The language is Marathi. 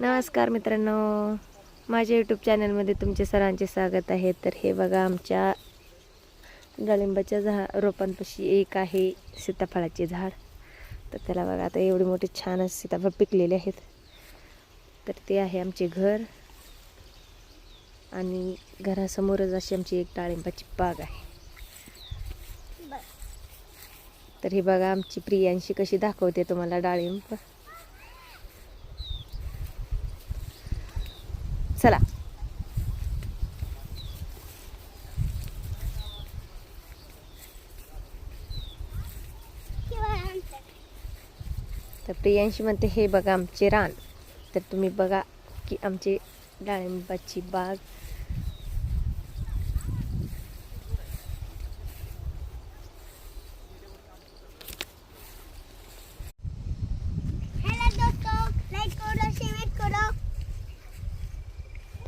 नमस्कार मित्रांनो, माझ्या यूट्यूब चॅनलमध्ये तुमचे सर्वांचे स्वागत आहे. तर हे बघा, आमच्या डाळिंबाच्या रोपांपाशी एक आहे सीताफळाचे झाड. तर त्याला बघा आता एवढी मोठी छान सीताफळ पिकलेले आहेत. तर ते आहे आमचे घर आणि घरासमोरच अशी आमची एक डाळिंबाची बाग आहे. तर हे बघा, आमची प्रियांशी कशी दाखवते तुम्हाला डाळिंब. चला. तर प्रियांशी म्हणते हे बघा आमचे रान. तर तुम्ही बघा की आमची डाळिंबाची बाग